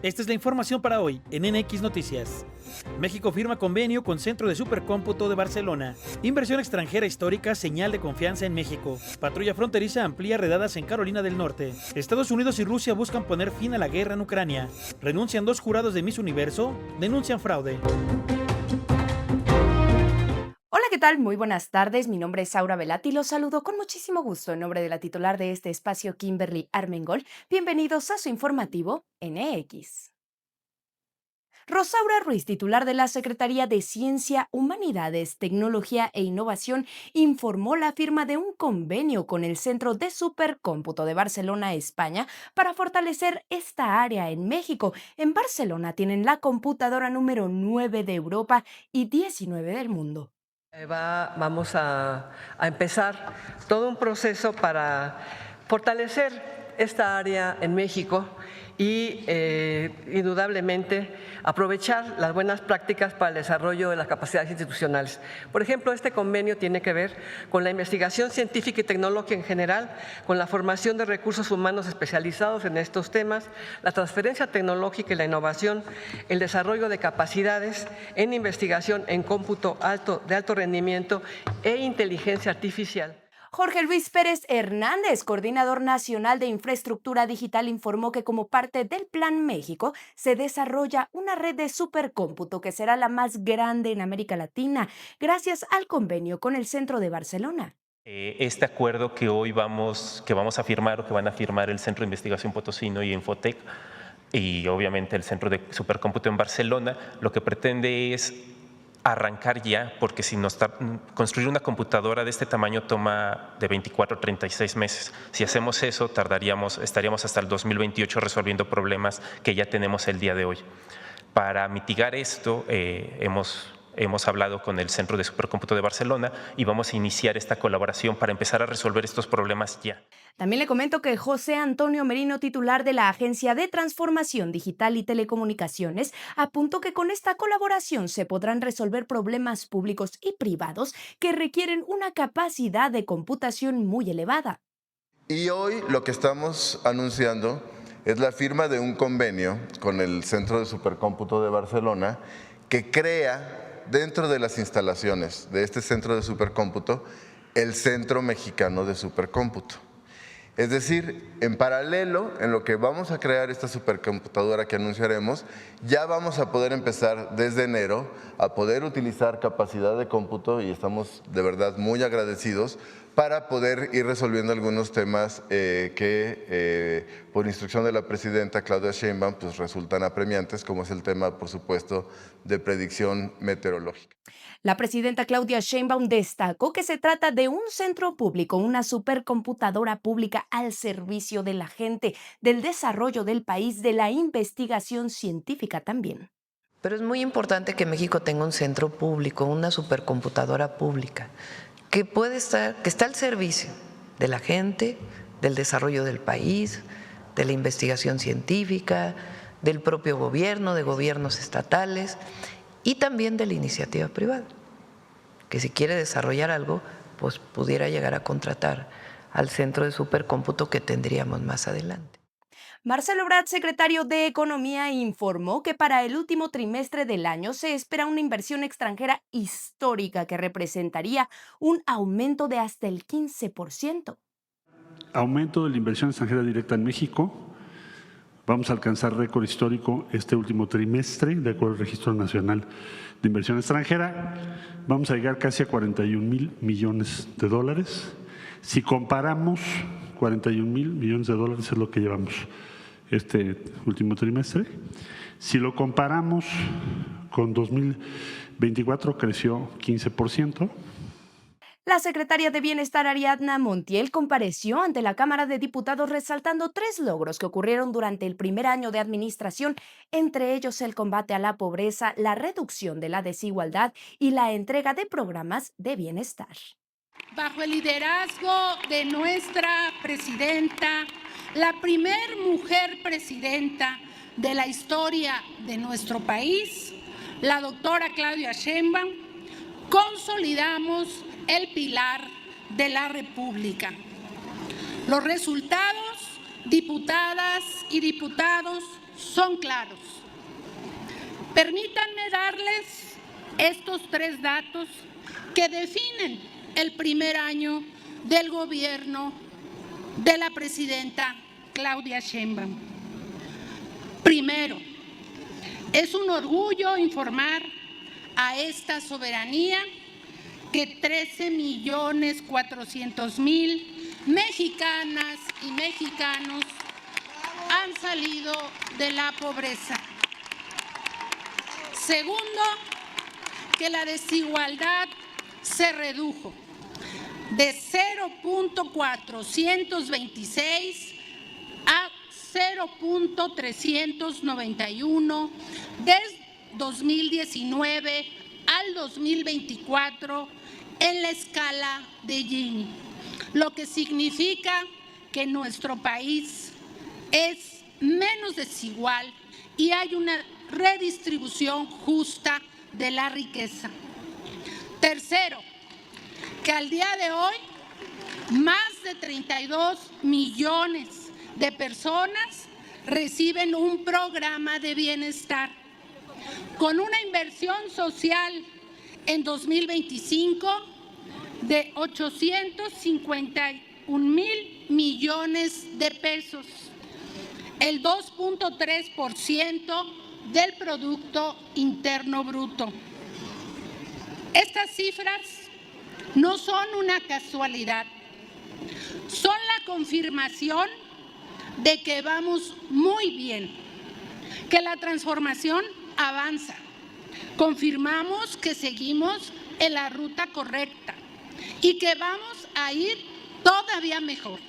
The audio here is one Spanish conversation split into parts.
Esta es la información para hoy en NX Noticias. México firma convenio con Centro de Supercómputo de Barcelona. Inversión extranjera histórica, señal de confianza en México. Patrulla fronteriza amplía redadas en Carolina del Norte. Estados Unidos y Rusia buscan poner fin a la guerra en Ucrania. Renuncian 2 jurados de Miss Universo, denuncian fraude. Hola, ¿qué tal? Muy buenas tardes. Mi nombre es Aura Velati y los saludo con muchísimo gusto en nombre de la titular de este espacio, Kimberly Armengol. Bienvenidos a su informativo NX. Rosaura Ruiz, titular de la Secretaría de Ciencia, Humanidades, Tecnología e Innovación, informó la firma de un convenio con el Centro de Supercómputo de Barcelona, España, para fortalecer esta área en México. En Barcelona tienen la computadora número 9 de Europa y 19 del mundo. Vamos a empezar todo un proceso para fortalecer esta área en México y indudablemente aprovechar las buenas prácticas para el desarrollo de las capacidades institucionales. Por ejemplo, este convenio tiene que ver con la investigación científica y tecnológica en general, con la formación de recursos humanos especializados en estos temas, la transferencia tecnológica y la innovación, el desarrollo de capacidades en investigación en cómputo de alto rendimiento e inteligencia artificial. Jorge Luis Pérez Hernández, coordinador nacional de infraestructura digital, informó que como parte del Plan México se desarrolla una red de supercómputo que será la más grande en América Latina, gracias al convenio con el Centro de Barcelona. Este acuerdo que hoy vamos a firmar o que van a firmar el Centro de Investigación Potosino y Infotec y obviamente el Centro de Supercómputo en Barcelona, lo que pretende es arrancar ya, porque si construir una computadora de este tamaño toma de 24 a 36 meses. Si hacemos eso, estaríamos hasta el 2028 resolviendo problemas que ya tenemos el día de hoy. Para mitigar esto, hemos hablado con el Centro de Supercómputo de Barcelona y vamos a iniciar esta colaboración para empezar a resolver estos problemas ya. También le comento que José Antonio Merino, titular de la Agencia de Transformación Digital y Telecomunicaciones, apuntó que con esta colaboración se podrán resolver problemas públicos y privados que requieren una capacidad de computación muy elevada. Y hoy lo que estamos anunciando es la firma de un convenio con el Centro de Supercómputo de Barcelona que crea dentro de las instalaciones de este Centro de Supercómputo el Centro Mexicano de Supercómputo. Es decir, en paralelo, en lo que vamos a crear esta supercomputadora que anunciaremos, ya vamos a poder empezar desde enero a poder utilizar capacidad de cómputo y estamos de verdad muy agradecidos para poder ir resolviendo algunos temas que por instrucción de la presidenta Claudia Sheinbaum pues resultan apremiantes, como es el tema, por supuesto, de predicción meteorológica. La presidenta Claudia Sheinbaum destacó que se trata de un centro público, una supercomputadora pública al servicio de la gente, del desarrollo del país, de la investigación científica también. Pero es muy importante que México tenga un centro público, una supercomputadora pública, que está al servicio de la gente, del desarrollo del país, de la investigación científica, del propio gobierno, de gobiernos estatales y también de la iniciativa privada, que si quiere desarrollar algo, pues pudiera llegar a contratar al centro de supercómputo que tendríamos más adelante. Marcelo Ebrard, secretario de Economía, informó que para el último trimestre del año se espera una inversión extranjera histórica que representaría un aumento de hasta el 15%. Aumento de la inversión extranjera directa en México. Vamos a alcanzar récord histórico este último trimestre, de acuerdo al Registro Nacional de Inversión Extranjera. Vamos a llegar casi a 41,000 millones de dólares. Si comparamos, 41,000 millones de dólares es lo que llevamos este último trimestre. Si lo comparamos con 2024, creció 15%. La secretaria de Bienestar, Ariadna Montiel, compareció ante la Cámara de Diputados resaltando 3 logros que ocurrieron durante el primer año de administración, entre ellos el combate a la pobreza, la reducción de la desigualdad y la entrega de programas de bienestar. Bajo el liderazgo de nuestra presidenta, la primer mujer presidenta de la historia de nuestro país, la doctora Claudia Sheinbaum, consolidamos el pilar de la República. Los resultados diputadas y diputados, son claros. Permítanme darles estos 3 datos que definen el primer año del gobierno de la presidenta Claudia Sheinbaum. Primero, es un orgullo informar a esta soberanía que 13.400.000 mexicanas y mexicanos han salido de la pobreza. Segundo, que la desigualdad se redujo de 0.426 a 0.391 desde 2019 al 2024 en la escala de Gini, lo que significa que nuestro país es menos desigual y hay una redistribución justa de la riqueza. Tercero, que al día de hoy más de 32 millones de personas reciben un programa de bienestar con una inversión social en 2025 de 851,000 millones de pesos, el 2.3% del Producto Interno Bruto. Estas cifras no son una casualidad, son la confirmación de que vamos muy bien, que la transformación avanza. Confirmamos que seguimos en la ruta correcta y que vamos a ir todavía mejor.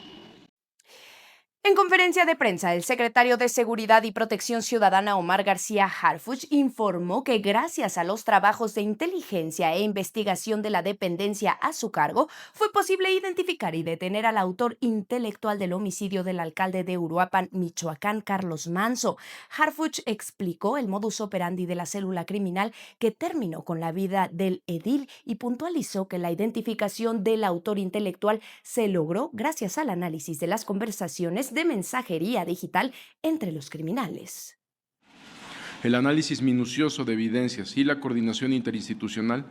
En conferencia de prensa, el secretario de Seguridad y Protección Ciudadana, Omar García Harfuch, informó que gracias a los trabajos de inteligencia e investigación de la dependencia a su cargo, fue posible identificar y detener al autor intelectual del homicidio del alcalde de Uruapan, Michoacán, Carlos Manzo. Harfuch explicó el modus operandi de la célula criminal que terminó con la vida del edil y puntualizó que la identificación del autor intelectual se logró gracias al análisis de las conversaciones de mensajería digital entre los criminales. El análisis minucioso de evidencias y la coordinación interinstitucional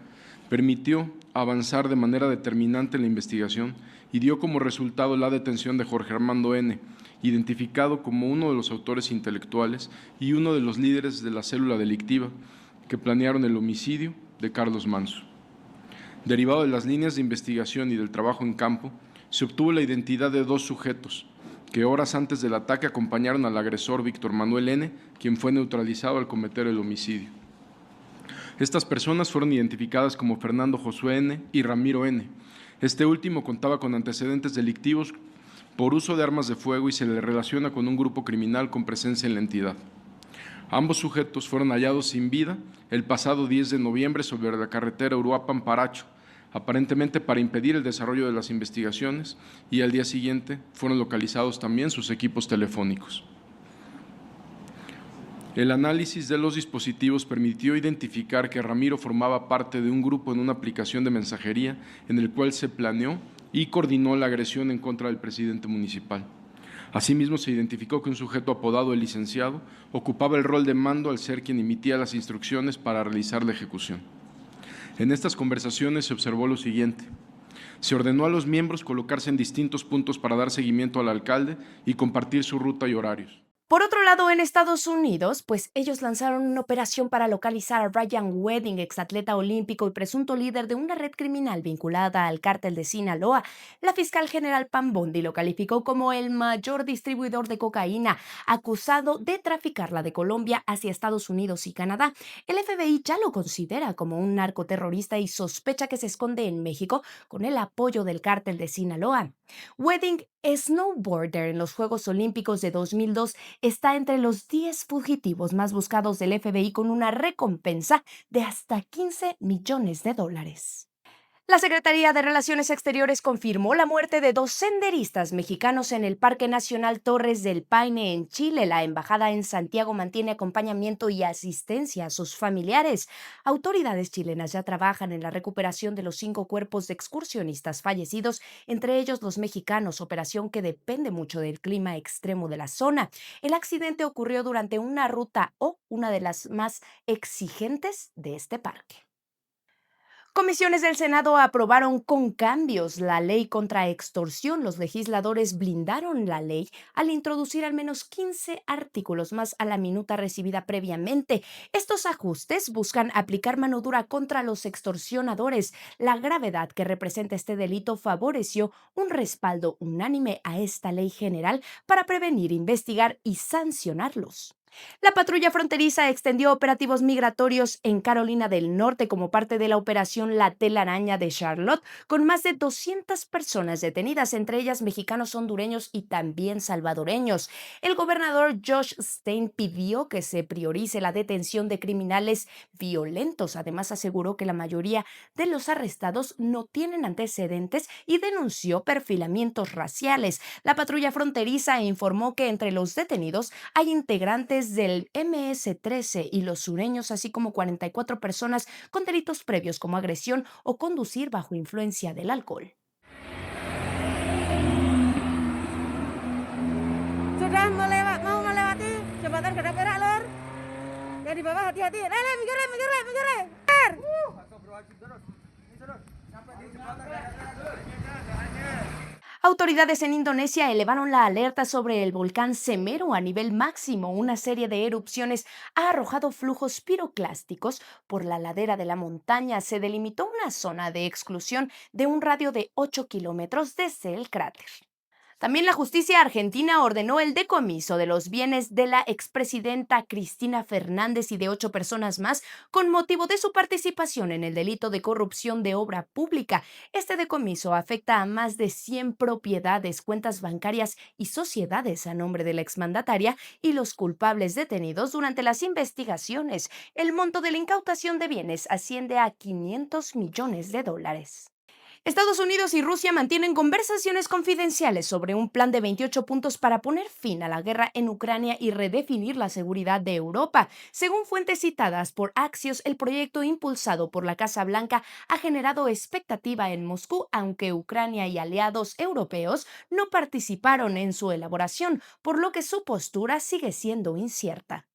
permitió avanzar de manera determinante en la investigación y dio como resultado la detención de Jorge Armando N., identificado como uno de los autores intelectuales y uno de los líderes de la célula delictiva que planearon el homicidio de Carlos Manzo. Derivado de las líneas de investigación y del trabajo en campo, se obtuvo la identidad de 2 sujetos, que horas antes del ataque acompañaron al agresor Víctor Manuel N., quien fue neutralizado al cometer el homicidio. Estas personas fueron identificadas como Fernando Josué N. y Ramiro N. Este último contaba con antecedentes delictivos por uso de armas de fuego y se le relaciona con un grupo criminal con presencia en la entidad. Ambos sujetos fueron hallados sin vida el pasado 10 de noviembre sobre la carretera Uruapan-Paracho, aparentemente para impedir el desarrollo de las investigaciones, y al día siguiente fueron localizados también sus equipos telefónicos. El análisis de los dispositivos permitió identificar que Ramiro formaba parte de un grupo en una aplicación de mensajería en el cual se planeó y coordinó la agresión en contra del presidente municipal. Asimismo, se identificó que un sujeto apodado El Licenciado ocupaba el rol de mando al ser quien emitía las instrucciones para realizar la ejecución. En estas conversaciones se observó lo siguiente: se ordenó a los miembros colocarse en distintos puntos para dar seguimiento al alcalde y compartir su ruta y horarios. Por otro lado, en Estados Unidos, pues ellos lanzaron una operación para localizar a Ryan Wedding, exatleta olímpico y presunto líder de una red criminal vinculada al cártel de Sinaloa. La fiscal general Pam Bondi lo calificó como el mayor distribuidor de cocaína, acusado de traficarla de Colombia hacia Estados Unidos y Canadá. El FBI ya lo considera como un narcoterrorista y sospecha que se esconde en México con el apoyo del cártel de Sinaloa. Wedding, snowboarder en los Juegos Olímpicos de 2002, está entre los 10 fugitivos más buscados del FBI con una recompensa de hasta $15 millones. La Secretaría de Relaciones Exteriores confirmó la muerte de 2 senderistas mexicanos en el Parque Nacional Torres del Paine en Chile. La embajada en Santiago mantiene acompañamiento y asistencia a sus familiares. Autoridades chilenas ya trabajan en la recuperación de los 5 cuerpos de excursionistas fallecidos, entre ellos los mexicanos, operación que depende mucho del clima extremo de la zona. El accidente ocurrió durante una ruta O, una de las más exigentes de este parque. Comisiones del Senado aprobaron con cambios la ley contra extorsión. Los legisladores blindaron la ley al introducir al menos 15 artículos más a la minuta recibida previamente. Estos ajustes buscan aplicar mano dura contra los extorsionadores. La gravedad que representa este delito favoreció un respaldo unánime a esta ley general para prevenir, investigar y sancionarlos. La patrulla fronteriza extendió operativos migratorios en Carolina del Norte como parte de la operación La Telaraña de Charlotte, con más de 200 personas detenidas, entre ellas mexicanos, hondureños y también salvadoreños. El gobernador Josh Stein pidió que se priorice la detención de criminales violentos. Además, aseguró que la mayoría de los arrestados no tienen antecedentes y denunció perfilamientos raciales. La patrulla fronteriza informó que entre los detenidos hay integrantes del MS-13 y los sureños, así como 44 personas con delitos previos como agresión o conducir bajo influencia del alcohol. Sudah mau melewati jembatan Gada Perak, Lur. Yang di bawah hati-hati. Minggir. Sampai di jembatan Gada Perak. Autoridades en Indonesia elevaron la alerta sobre el volcán Semeru a nivel máximo. Una serie de erupciones ha arrojado flujos piroclásticos por la ladera de la montaña. Se delimitó una zona de exclusión de un radio de 8 kilómetros desde el cráter. También la justicia argentina ordenó el decomiso de los bienes de la expresidenta Cristina Fernández y de 8 personas más con motivo de su participación en el delito de corrupción de obra pública. Este decomiso afecta a más de 100 propiedades, cuentas bancarias y sociedades a nombre de la exmandataria y los culpables detenidos durante las investigaciones. El monto de la incautación de bienes asciende a $500 millones. Estados Unidos y Rusia mantienen conversaciones confidenciales sobre un plan de 28 puntos para poner fin a la guerra en Ucrania y redefinir la seguridad de Europa. Según fuentes citadas por Axios, el proyecto impulsado por la Casa Blanca ha generado expectativa en Moscú, aunque Ucrania y aliados europeos no participaron en su elaboración, por lo que su postura sigue siendo incierta.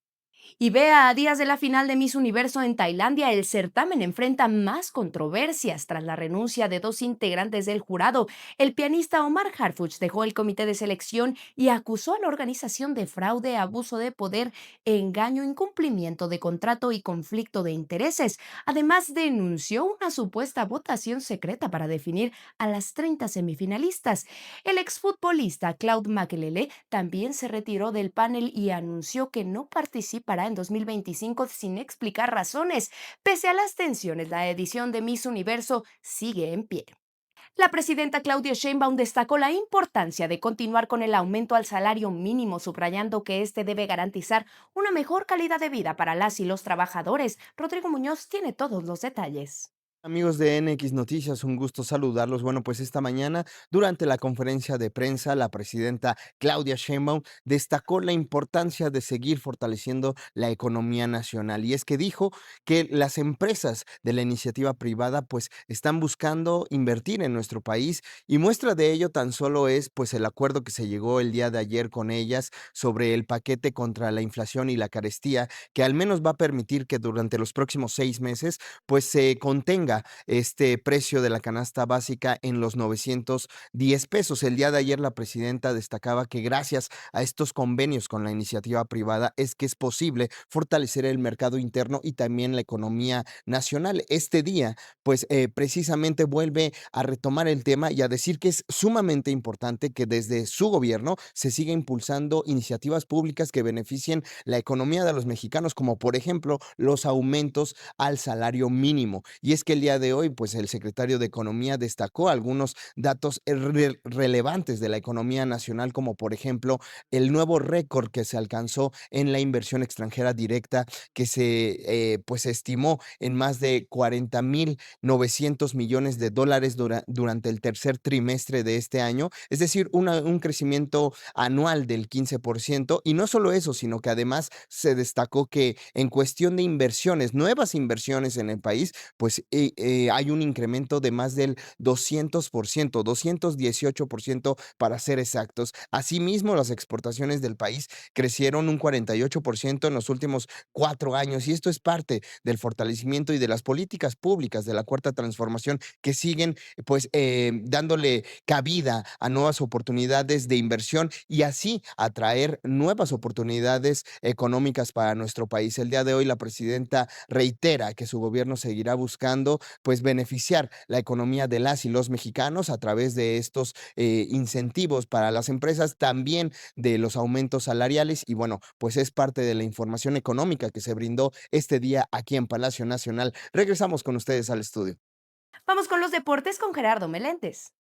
Y vea, a días de la final de Miss Universo en Tailandia, el certamen enfrenta más controversias tras la renuncia de 2 integrantes del jurado. El pianista Omar Harfuch dejó el comité de selección y acusó a la organización de fraude, abuso de poder, engaño, incumplimiento de contrato y conflicto de intereses. Además, denunció una supuesta votación secreta para definir a las 30 semifinalistas. El exfutbolista Claude Makélélé también se retiró del panel y anunció que no participará en 2025 sin explicar razones. Pese a las tensiones, la edición de Miss Universo sigue en pie. La presidenta Claudia Sheinbaum destacó la importancia de continuar con el aumento al salario mínimo, subrayando que este debe garantizar una mejor calidad de vida para las y los trabajadores. Rodrigo Muñoz tiene todos los detalles. Amigos de NX Noticias, un gusto saludarlos. Bueno, pues esta mañana, durante la conferencia de prensa, la presidenta Claudia Sheinbaum destacó la importancia de seguir fortaleciendo la economía nacional. Y es que dijo que las empresas de la iniciativa privada pues están buscando invertir en nuestro país, y muestra de ello tan solo es pues el acuerdo que se llegó el día de ayer con ellas sobre el paquete contra la inflación y la carestía, que al menos va a permitir que durante los próximos 6 meses pues se contenga este precio de la canasta básica en los 910 pesos. El día de ayer la presidenta destacaba que gracias a estos convenios con la iniciativa privada es que es posible fortalecer el mercado interno y también la economía nacional. Este día, pues precisamente vuelve a retomar el tema y a decir que es sumamente importante que desde su gobierno se siga impulsando iniciativas públicas que beneficien la economía de los mexicanos, como por ejemplo los aumentos al salario mínimo. Y es que el día de hoy, pues el secretario de Economía destacó algunos datos relevantes de la economía nacional, como por ejemplo el nuevo récord que se alcanzó en la inversión extranjera directa, que se pues estimó en más de 40.900 millones de dólares durante el tercer trimestre de este año, es decir, un crecimiento anual del 15%. Y no solo eso, sino que además se destacó que en cuestión de inversiones, nuevas inversiones en el país, pues hay un incremento de más del 200%, 218% para ser exactos. Asimismo, las exportaciones del país crecieron un 48% en los últimos 4 años, y esto es parte del fortalecimiento y de las políticas públicas de la Cuarta Transformación, que siguen pues dándole cabida a nuevas oportunidades de inversión y así atraer nuevas oportunidades económicas para nuestro país. El día de hoy la presidenta reitera que su gobierno seguirá buscando pues beneficiar la economía de las y los mexicanos a través de estos incentivos para las empresas, también de los aumentos salariales, y bueno, pues es parte de la información económica que se brindó este día aquí en Palacio Nacional. Regresamos con ustedes al estudio. Vamos con los deportes con Gerardo Meléndez.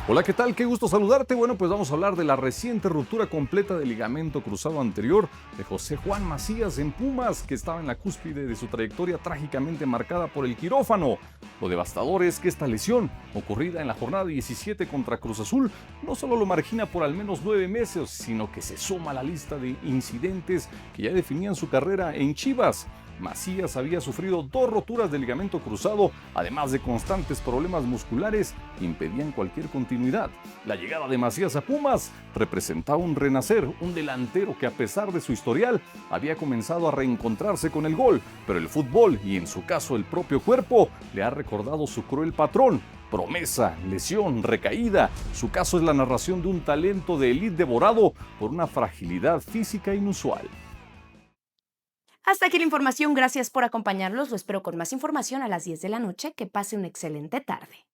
Hola, ¿qué tal? Qué gusto saludarte. Bueno, pues vamos a hablar de la reciente ruptura completa del ligamento cruzado anterior de José Juan Macías en Pumas, que estaba en la cúspide de su trayectoria trágicamente marcada por el quirófano. Lo devastador es que esta lesión, ocurrida en la jornada 17 contra Cruz Azul, no solo lo margina por al menos 9 meses, sino que se suma a la lista de incidentes que ya definían su carrera en Chivas. Macías había sufrido 2 roturas de ligamento cruzado, además de constantes problemas musculares que impedían cualquier continuidad. La llegada de Macías a Pumas representaba un renacer, un delantero que a pesar de su historial había comenzado a reencontrarse con el gol, pero el fútbol, y en su caso el propio cuerpo, le ha recordado su cruel patrón. Promesa, lesión, recaída. Su caso es la narración de un talento de élite devorado por una fragilidad física inusual. Hasta aquí la información, gracias por acompañarlos. Lo espero con más información a las 10 de la noche. Que pase una excelente tarde.